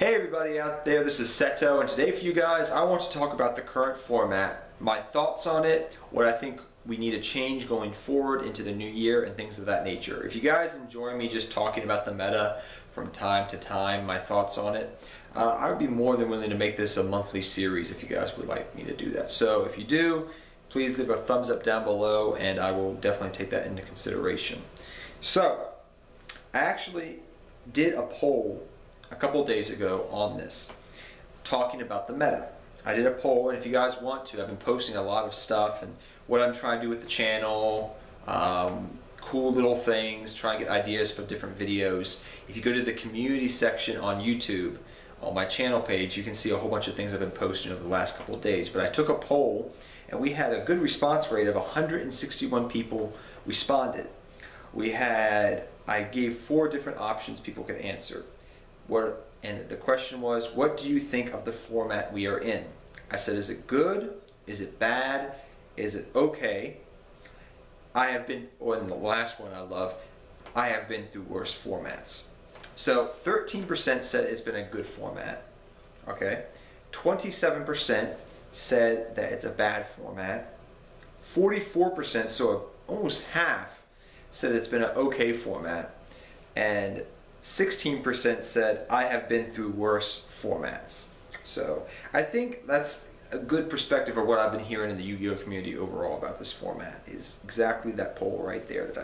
Hey everybody out there, this is Seto, and today for you guys I want to talk about the current format, my thoughts on it, what I think we need to change going forward into the new year, and things of that nature. If you guys enjoy me just talking about the meta from time to time, my thoughts on it, I would be more than willing to make this a monthly series if you guys would like me to do that. So if you do, please leave a thumbs up down below and I will definitely take that into consideration. So, I actually did a poll a couple days ago on this, talking about the meta. I did a poll, and if you guys want to, I've been posting a lot of stuff and what I'm trying to do with the channel, cool little things, trying to get ideas for different videos. If you go to the community section on YouTube, on my channel page, you can see a whole bunch of things I've been posting over the last couple of days. But I took a poll, and we had a good response rate of 161 people responded. I gave 4 different options people could answer. And the question was, what do you think of the format we are in? I said, is it good? Is it bad? Is it okay? And the last one I love, I have been through worse formats. So 13% said it's been a good format. Okay, 27% said that it's a bad format. 44%, so almost half, said it's been an okay format. And 16% said, I have been through worse formats. So I think that's a good perspective of what I've been hearing in the Yu-Gi-Oh community overall about this format, is exactly that poll right there that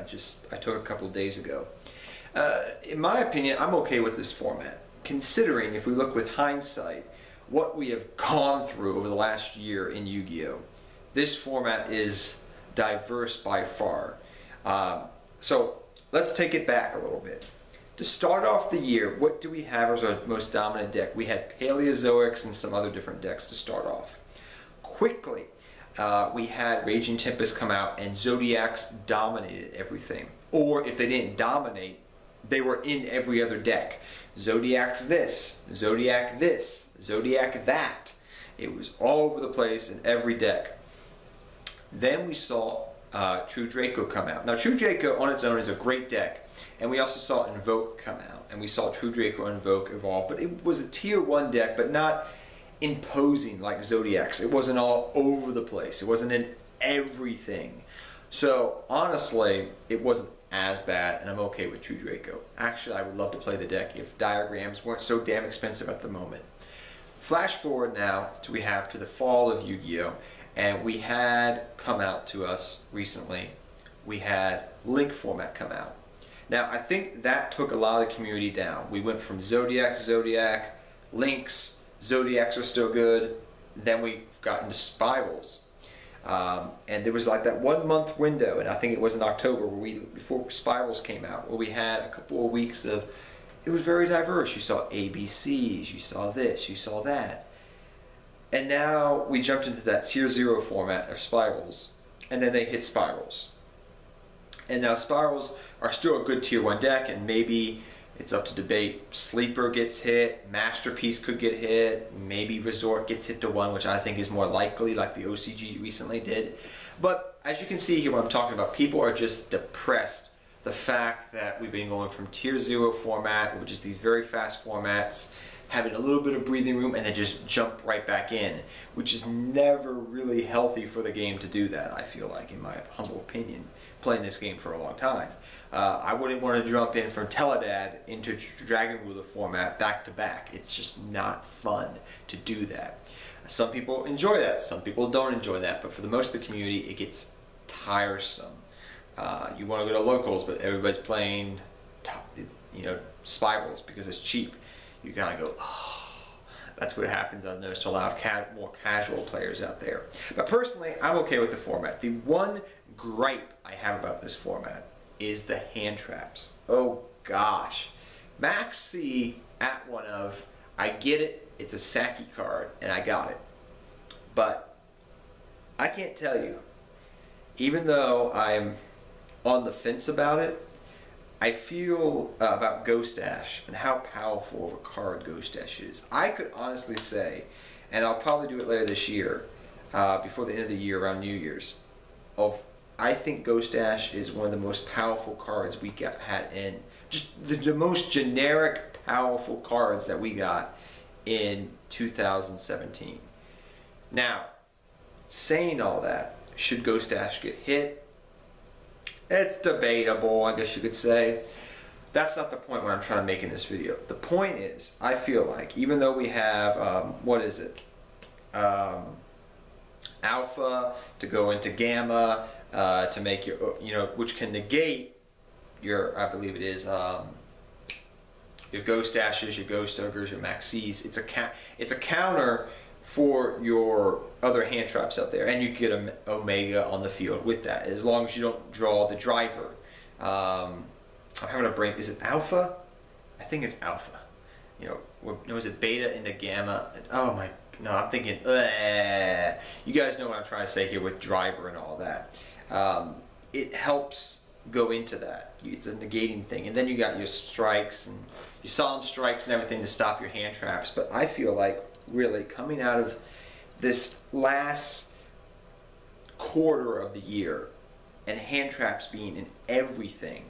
I took a couple of days ago. In my opinion, I'm okay with this format, considering, if we look with hindsight, what we have gone through over the last year in Yu-Gi-Oh. This format is diverse by far. So let's take it back a little bit. To start off the year, what do we have as our most dominant deck? We had Paleozoics and some other different decks to start off. Quickly, we had Raging Tempest come out, and Zodiacs dominated everything. Or if they didn't dominate, they were in every other deck. Zodiac's this, Zodiac this, Zodiac that. It was all over the place in every deck. Then we saw True Draco come out. Now True Draco on its own is a great deck. And we also saw Invoke come out, and we saw True Draco and Invoke evolve, but it was a tier 1 deck, but not imposing like Zodiac's. It wasn't all over the place. It wasn't in everything. So honestly, it wasn't as bad, and I'm okay with True Draco. Actually, I would love to play the deck if diagrams weren't so damn expensive at the moment. Flash forward now to the fall of Yu-Gi-Oh! And we had come out to us recently, we had Link format come out. Now, I think that took a lot of the community down. We went from Zodiac, Links, Zodiacs are still good, then we got into Spirals. And there was like that 1 month window, and I think it was in October, before Spirals came out, where we had a couple of weeks of, it was very diverse. You saw ABCs, you saw this, you saw that. And now we jumped into that tier 0 format of Spirals, and then they hit Spirals. And now Spirals are still a good tier 1 deck, and maybe it's up to debate. Sleeper gets hit, Masterpiece could get hit, maybe Resort gets hit to 1, which I think is more likely, like the OCG recently did. But as you can see here, what I'm talking about, people are just depressed. The fact that we've been going from tier 0 format, which is these very fast formats, having a little bit of breathing room, and then just jump right back in, which is never really healthy for the game to do that, I feel like, in my humble opinion, playing this game for a long time. I wouldn't want to jump in from Teledad into Dragon Ruler format back to back. It's just not fun to do that. Some people enjoy that, some people don't enjoy that, but for the most of the community, it gets tiresome. You want to go to locals, but everybody's playing, Spirals because it's cheap. You kind of go, oh, that's what happens. I've noticed a lot of more casual players out there. But personally, I'm okay with the format. The one gripe I have about this format is the hand traps. Oh gosh. Max C at 1 of, I get it, it's a Saki card, and I got it. But I can't tell you, even though I'm on the fence about it, I feel about Ghost Ash and how powerful of a card Ghost Ash is. I could honestly say, and I'll probably do it later this year, before the end of the year, around New Year's, I think Ghost Ash is one of the most powerful cards we had in just the most generic, powerful cards that we got in 2017. Now, saying all that, should Ghost Ash get hit? It's debatable, I guess you could say. That's not the point what I'm trying to make in this video. The point is, I feel like, even though we have, what is it? Alpha to go into Gamma, to make your, which can negate your, I believe it is, your Ghost Ashes, your Ghost Ogres, your Maxis. It's a counter for your other hand traps out there, and you get an Omega on the field with that, as long as you don't draw the driver. I'm having a brain. Is it Alpha? I think it's Alpha. Was it Beta into Gamma? Oh my, no, I'm thinking. You guys know what I'm trying to say here with driver and all that. It helps go into that. It's a negating thing, and then you got your strikes and your solemn strikes and everything to stop your hand traps. But I feel like, really, coming out of this last quarter of the year and hand traps being in everything,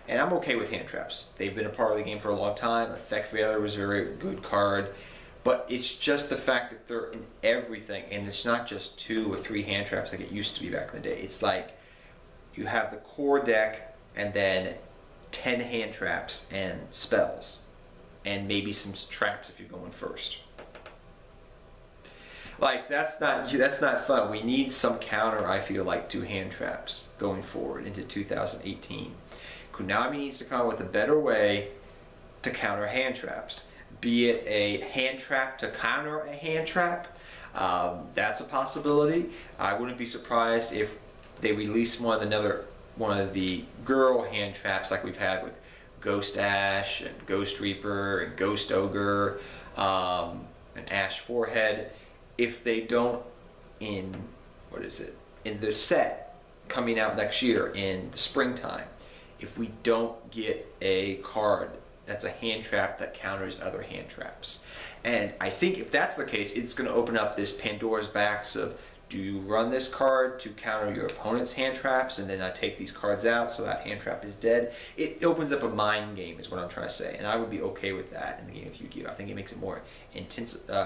and I'm okay with hand traps. They've been a part of the game for a long time. Effect Veiler was a very good card, but it's just the fact that they're in everything, and it's not just 2 or 3 hand traps like it used to be back in the day. It's like you have the core deck and then 10 hand traps and spells, and maybe some traps if you're going first. Like, that's not fun. We need some counter, I feel like, to hand traps going forward into 2018. Konami needs to come up with a better way to counter hand traps. Be it a hand trap to counter a hand trap. That's a possibility. I wouldn't be surprised if they release one of the girl hand traps like we've had with Ghost Ash and Ghost Reaper and Ghost Ogre and Ash Forehead. If they don't, in the set coming out next year in the springtime, if we don't get a card that's a hand trap that counters other hand traps. And I think if that's the case, it's going to open up this Pandora's box of, do you run this card to counter your opponent's hand traps, and then I take these cards out so that hand trap is dead? It opens up a mind game, is what I'm trying to say, and I would be okay with that in the game of Yu-Gi-Oh! I think it makes it more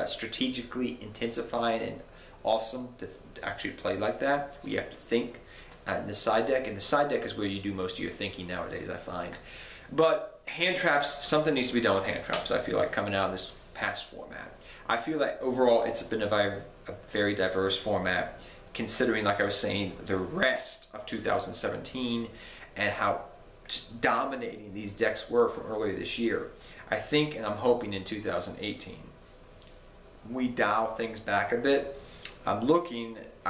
strategically intensifying and awesome to actually play like that. Where you have to think in the side deck, and the side deck is where you do most of your thinking nowadays, I find. But hand traps, something needs to be done with hand traps, I feel like, coming out of this past format. I feel like overall it's been a very diverse format, considering, like I was saying, the rest of 2017 and how just dominating these decks were from earlier this year. I think, and I'm hoping in 2018, we dial things back a bit. I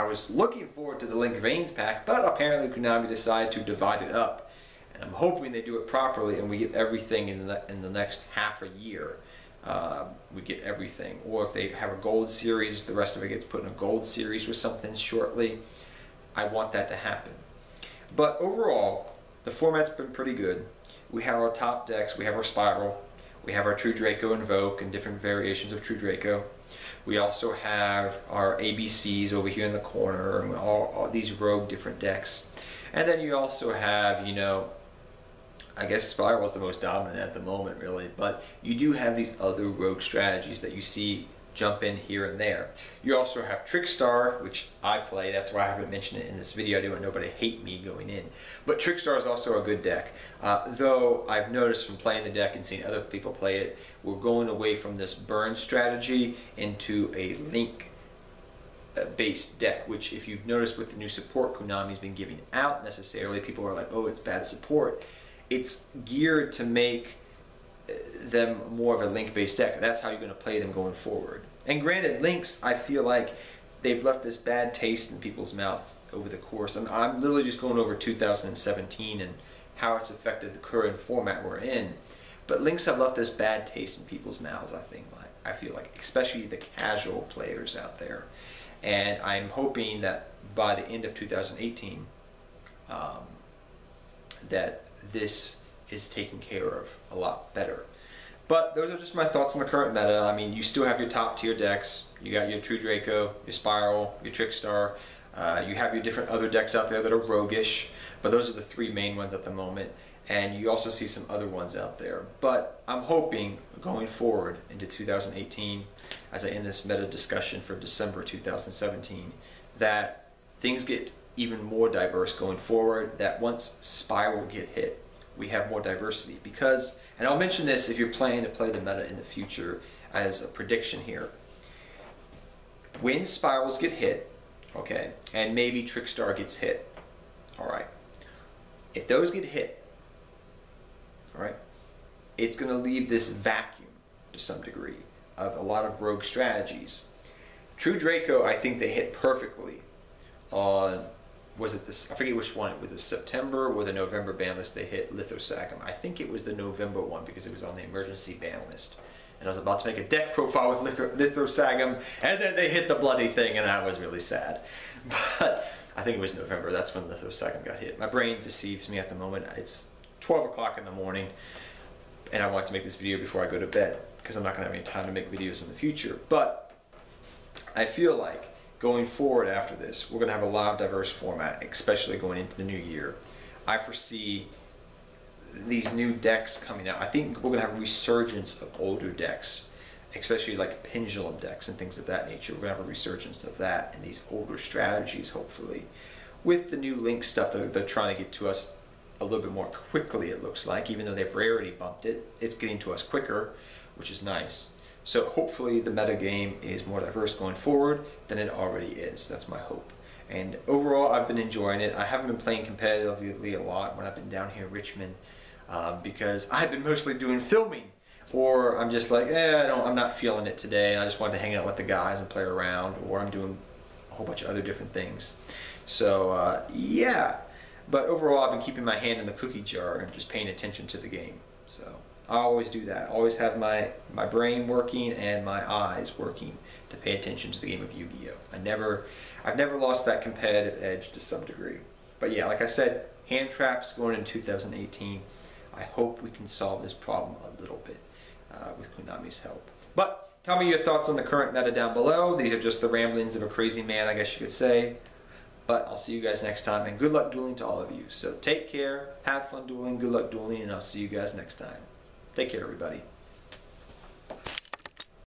was looking forward to the Link Veins pack, but apparently Konami decided to divide it up. And I'm hoping they do it properly and we get everything in the next half a year. We get everything. Or if they have a gold series, the rest of it gets put in a gold series with something shortly. I want that to happen. But overall, the format's been pretty good. We have our top decks, we have our Spiral, we have our True Draco Invoke and different variations of True Draco. We also have our ABCs over here in the corner, and all these rogue different decks. And then you also have, I guess Spiral is the most dominant at the moment, really, but you do have these other rogue strategies that you see jump in here and there. You also have Trickstar, which I play. That's why I haven't mentioned it in this video. I didn't want nobody to hate me going in. But Trickstar is also a good deck. Though I've noticed from playing the deck and seeing other people play it, we're going away from this burn strategy into a link based deck, which if you've noticed with the new support Konami's been giving out necessarily, people are like, oh, it's bad support. It's geared to make them more of a link-based deck. That's how you're going to play them going forward. And granted, links, I feel like they've left this bad taste in people's mouths over the course. I'm literally just going over 2017 and how it's affected the current format we're in. But links have left this bad taste in people's mouths, I feel like, especially the casual players out there. And I'm hoping that by the end of 2018, that this is taken care of a lot better. But those are just my thoughts on the current meta. I mean, you still have your top tier decks. You got your True Draco, your Spiral, your Trickstar. You have your different other decks out there that are roguish, but those are the 3 main ones at the moment. and you also see some other ones out there. But I'm hoping going forward into 2018, as I end this meta discussion for December 2017, that things get even more diverse going forward, that once Spiral get hit, we have more diversity. Because, and I'll mention this if you're planning to play the meta in the future as a prediction here, when Spirals get hit, okay, and maybe Trickstar gets hit, all right, if those get hit, all right, it's going to leave this vacuum to some degree of a lot of rogue strategies. True Draco, I think they hit perfectly on, was it this, I forget which one, with the September or the November ban list they hit Lithosagam. I think it was the November one because it was on the emergency ban list. And I was about to make a deck profile with Lithosagam, and then they hit the bloody thing, and I was really sad. But I think it was November, that's when Lithosagam got hit. My brain deceives me at the moment. It's 12 o'clock in the morning, and I want to make this video before I go to bed, because I'm not going to have any time to make videos in the future. But I feel like going forward after this, we're going to have a lot of diverse format, especially going into the new year. I foresee these new decks coming out. I think we're going to have a resurgence of older decks, especially like pendulum decks and things of that nature. We're going to have a resurgence of that and these older strategies, hopefully, with the new Link stuff that they're trying to get to us a little bit more quickly, it looks like. Even though they've rarity bumped it, it's getting to us quicker, which is nice. So hopefully the meta game is more diverse going forward than it already is. That's my hope. And overall, I've been enjoying it. I haven't been playing competitively a lot when I've been down here in Richmond, because I've been mostly doing filming, or I'm just like, I'm not feeling it today, and I just wanted to hang out with the guys and play around, or I'm doing a whole bunch of other different things. So yeah, but overall I've been keeping my hand in the cookie jar and just paying attention to the game. So I always do that. I always have my brain working and my eyes working to pay attention to the game of Yu-Gi-Oh! I've never lost that competitive edge to some degree. But yeah, like I said, hand traps going into 2018. I hope we can solve this problem a little bit with Konami's help. But tell me your thoughts on the current meta down below. These are just the ramblings of a crazy man, I guess you could say. But I'll see you guys next time, and good luck dueling to all of you. So take care, have fun dueling, good luck dueling, and I'll see you guys next time. Take care, everybody.